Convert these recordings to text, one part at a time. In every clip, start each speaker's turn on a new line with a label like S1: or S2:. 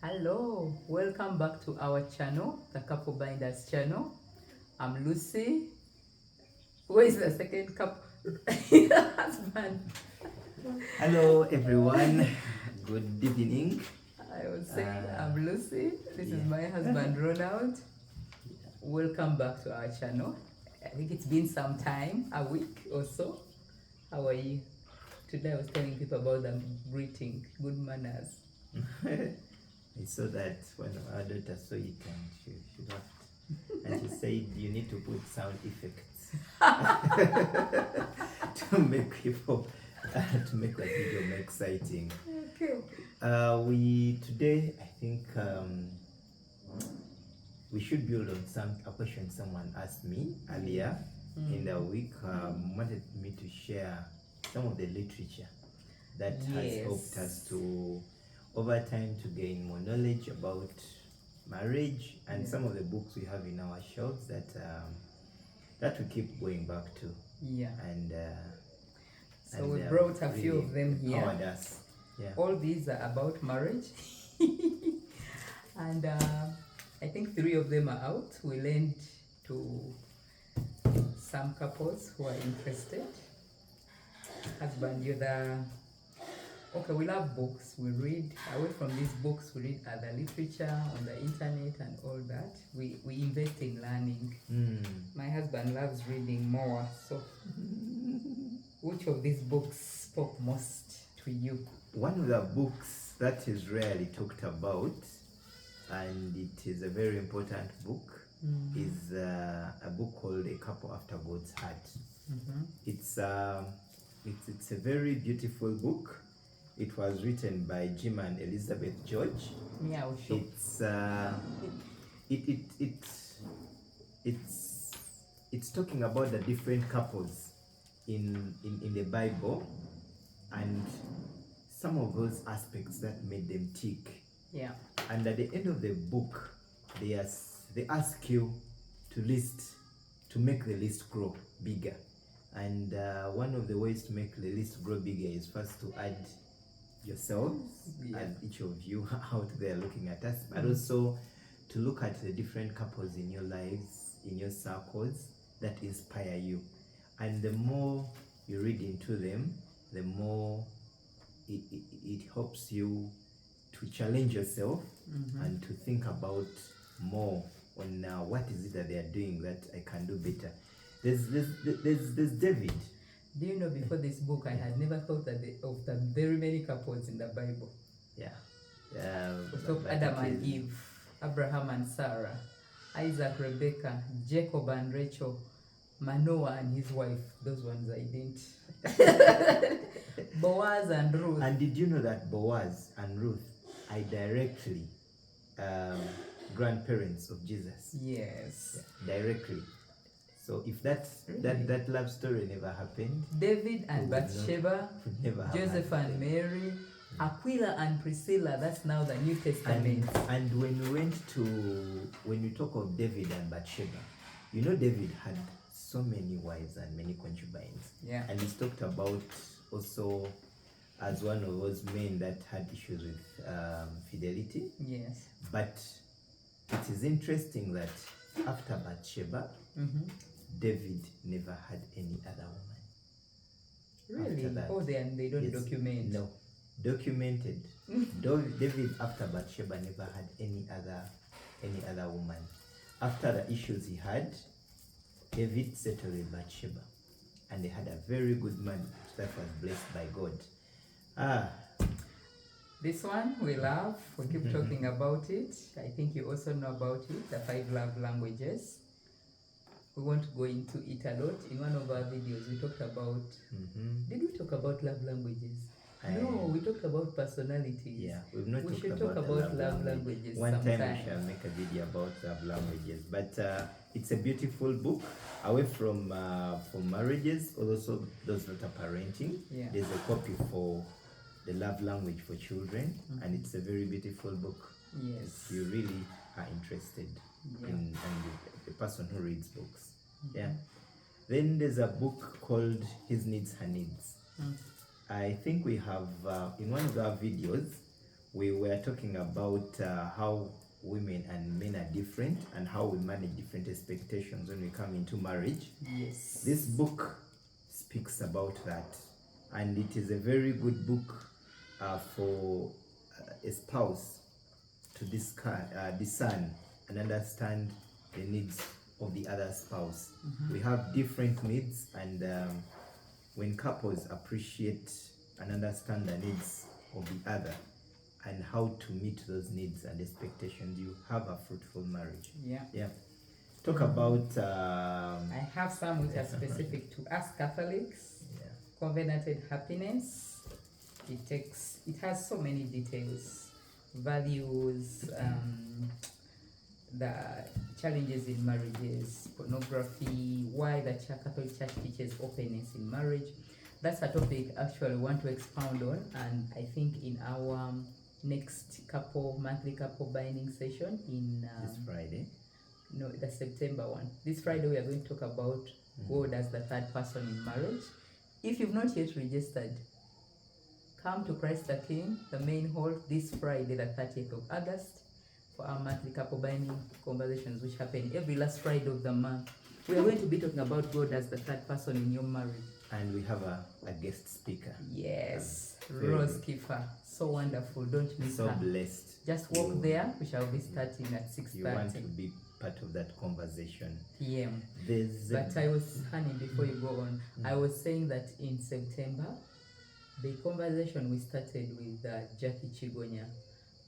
S1: Hello, welcome back to our channel, the Couple Binders channel. I'm Lucy. Where is the second couple husband?
S2: Hello everyone, good evening.
S1: I would say I'm Lucy. This is my husband Ronald. Welcome back to our channel. I think it's been some time, a week or so. How are you? Today I was telling people about the greeting, good manners.
S2: I saw that when our daughter saw it and she laughed and she said you need to put sound effects to make people to make the video more exciting.
S1: Okay.
S2: We today I think we should build on a question someone asked me earlier in the week. Wanted me to share some of the literature that has helped us to over time to gain more knowledge about marriage, and some of the books we have in our shelves that that we keep going back to.
S1: So we brought a few of them here.
S2: Us.
S1: All these are about marriage. And I think 3 of them are out. We lent to some couples who are interested. Husband, you're the... Okay, we love books. We read. Away from these books, we read other literature on the internet and all that. We invest in learning. My husband loves reading more. So which of these books spoke most to you?
S2: One of the books that is rarely talked about, and it is a very important book, is a book called A Couple After God's Heart. It's a very beautiful book. It was written by Jim and Elizabeth George.
S1: Yeah, sure.
S2: It's talking about the different couples in the Bible and some of those aspects that made them tick.
S1: Yeah.
S2: And at the end of the book, they ask you to make the list grow bigger. And one of the ways to make the list grow bigger is first to add yourselves, and each of you out there looking at us, but also to look at the different couples in your lives, in your circles, that inspire you. And the more you read into them, the more it helps you to challenge yourself and to think about more on what is it that they are doing that I can do better. There's David.
S1: Do you know, before this book, I had never thought of the very many couples in the Bible. So Adam and Eve, Abraham and Sarah, Isaac, Rebecca, Jacob and Rachel, Manoah and his wife. Those ones I didn't. Boaz and Ruth.
S2: And did you know that Boaz and Ruth are directly grandparents of Jesus?
S1: Yes.
S2: Directly. So if that love story never happened,
S1: David and Bathsheba, Joseph and Mary, Aquila and Priscilla, that's now the New Testament.
S2: And when we talk of David and Bathsheba, you know David had so many wives and many concubines.
S1: Yeah.
S2: And he's talked about also as one of those men that had issues with fidelity.
S1: Yes.
S2: But it is interesting that after Bathsheba, David never had any other woman.
S1: Really? They don't document?
S2: No. Documented. David after Bathsheba never had any other woman. After the issues he had, David settled with Bathsheba. And they had a very good man that was blessed by God.
S1: This one we love. We keep talking about it. I think you also know about it, the 5 love languages. We won't go into it a lot. In one of our videos, we talked about... Did we talk about love languages? No, we talked about personalities.
S2: Yeah, we've not
S1: we
S2: talked
S1: should talk about love languages
S2: one
S1: sometime.
S2: Time we shall make a video about love languages. But it's a beautiful book, away from marriages, also those that are parenting.
S1: Yeah.
S2: There's a copy for the love language for children, and it's a very beautiful book.
S1: Yes.
S2: If you really are interested in the person who reads books. Then there's a book called His Needs, Her Needs. I think we have in one of our videos we were talking about how women and men are different and how we manage different expectations when we come into marriage.
S1: Yes.
S2: This book speaks about that, and it is a very good book for a spouse to discern and understand the needs of the other spouse. We have different needs, and when couples appreciate and understand the needs of the other and how to meet those needs and expectations, you have a fruitful marriage.
S1: Yeah.
S2: Talk about
S1: I have some which are specific to us Catholics. Covenanted happiness. It has so many details, values, the challenges in marriages, pornography, why the Catholic Church teaches openness in marriage. That's a topic actually we want to expound on, and I think in our next monthly couple binding session in
S2: this Friday.
S1: No, the September one. This Friday we are going to talk about God as the third person in marriage. If you've not yet registered, come to Christ the King, the main hall, this Friday, the 30th of August, for our monthly couple binding conversations, which happen every last Friday of the month. We are going to be talking about God as the third person in your marriage.
S2: And we have a guest speaker.
S1: Yes, Rose Kiefer. So wonderful. Don't miss her.
S2: So blessed.
S1: Just walk there. We shall be starting at 6:30.
S2: You want to be part of that conversation.
S1: PM. But I was, honey, before you go on, I was saying that in September, the conversation we started with Jackie Chigonya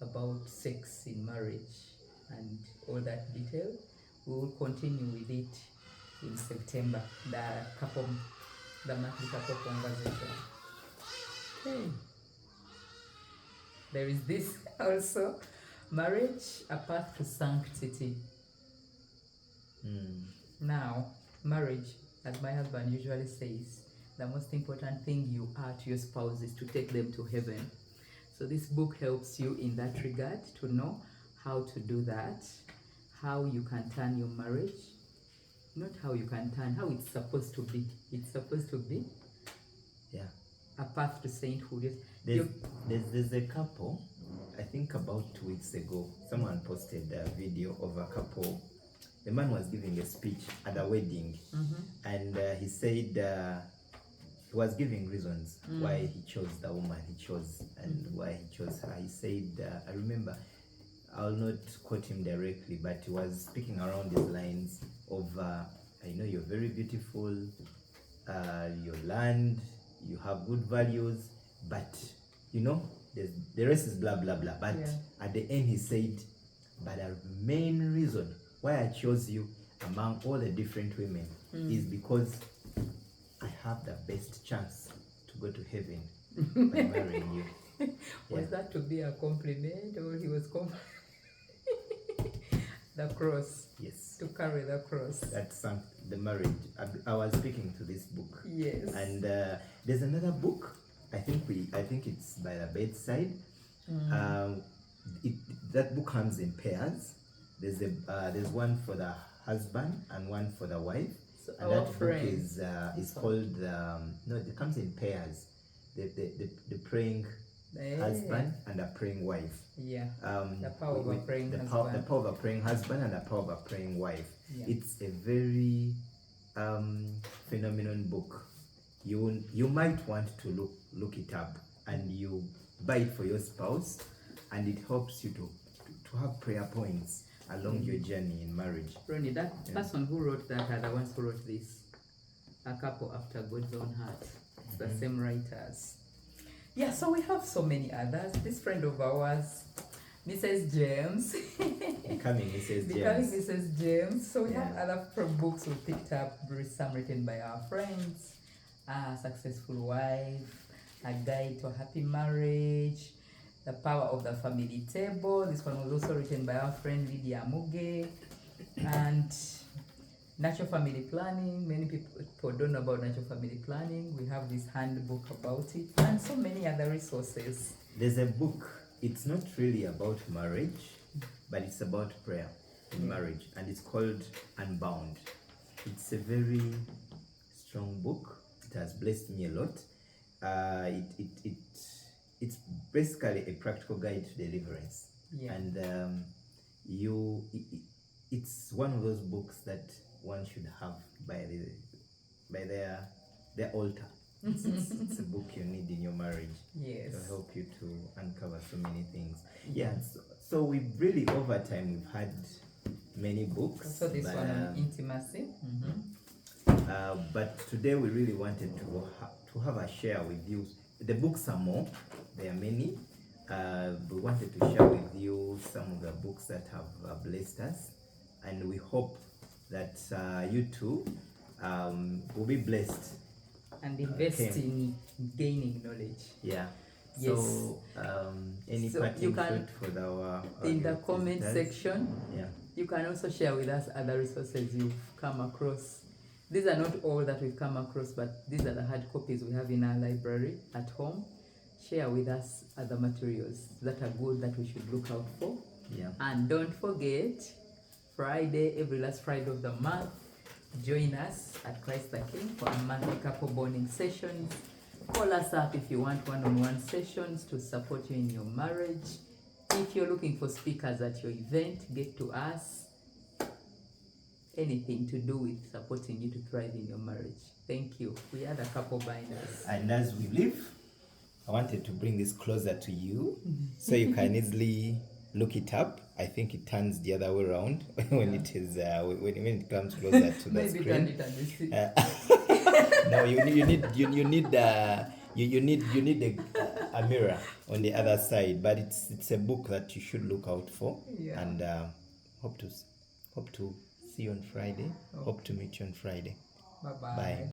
S1: about sex in marriage and all that detail, we will continue with it in September, the monthly couple conversation. Okay. There is this also, marriage, a path to sanctity. Now, marriage, as my husband usually says, the most important thing you are to your spouse is to take them to heaven. So this book helps you in that regard to know how to do that, how you can turn your marriage, not how you can turn, how it's supposed to be. It's supposed to be a path to sainthood.
S2: There's a couple, I think about 2 weeks ago, someone posted a video of a couple. The man was giving a speech at a wedding, and he said he was giving reasons why he chose the woman he chose and why he chose her. He said, I remember, I'll not quote him directly, but he was speaking around these lines of, I know you're very beautiful, your land, you have good values, but you know, the rest is blah blah blah. But at the end he said, but the main reason why I chose you among all the different women is because I have the best chance to go to heaven by marrying you.
S1: Was that to be a compliment, or he was the cross?
S2: Yes.
S1: To carry the cross.
S2: That's the marriage. I was speaking to this book.
S1: Yes.
S2: And there's another book. I think it's by the bedside. That book comes in pairs. There's one for the husband and one for the wife. So and that book is called no, it comes in pairs. The praying husband and a praying wife.
S1: Yeah. The power of a praying husband.
S2: The power of a praying husband and the power of a praying wife.
S1: Yeah.
S2: It's a very phenomenal book. You might want to look it up, and you buy it for your spouse, and it helps you to have prayer points along your journey in marriage.
S1: Ronnie, that person who wrote that are the ones who wrote this. A couple after God's own heart. It's the same writers. Yeah, so we have so many others. This friend of ours, Mrs. James.
S2: Becoming Mrs. James.
S1: Becoming Mrs. James. So we have other books we picked up, some written by our friends. A Successful Wife, A Guide to a Happy Marriage, The Power of the Family Table. This one was also written by our friend Lydia Muge. And Natural Family Planning. Many people don't know about natural family planning. We have this handbook about it, and so many other resources.
S2: There's a book. It's not really about marriage, but it's about prayer in marriage, and it's called Unbound. It's a very strong book. It has blessed me a lot. it's basically a practical guide to deliverance.
S1: Yeah.
S2: And it's one of those books that one should have by their altar. It's a book you need in your marriage.
S1: Yes.
S2: To help you to uncover so many things. Yeah. So we really, over time, we've had many books.
S1: So this one on intimacy.
S2: But today we really wanted to have a share with you. The books are more. There are many. We wanted to share with you some of the books that have blessed us, and we hope that you too will be blessed
S1: and invest in gaining knowledge.
S2: Yeah.
S1: Yes.
S2: So any parting shot for our
S1: in the comment section.
S2: Yeah.
S1: You can also share with us other resources you've come across. These are not all that we've come across, but these are the hard copies we have in our library at home. Share with us other materials that are good that we should look out for.
S2: Yeah.
S1: And don't forget, Friday, every last Friday of the month, join us at Christ the King for a monthly couple bonding sessions. Call us up if you want one-on-one sessions to support you in your marriage. If you're looking for speakers at your event, get to us. Anything to do with supporting you to thrive in your marriage. Thank you. We are the couple binders.
S2: And as we leave, I wanted to bring this closer to you so you can easily look it up. I think it turns the other way around when it is when it comes closer to the
S1: Maybe
S2: screen.
S1: turn it and see.
S2: No, you need a mirror on the other side. But it's a book that you should look out for.
S1: Yeah.
S2: And hope to see you on Friday. Hope to meet you on Friday.
S1: Bye-bye.
S2: Bye.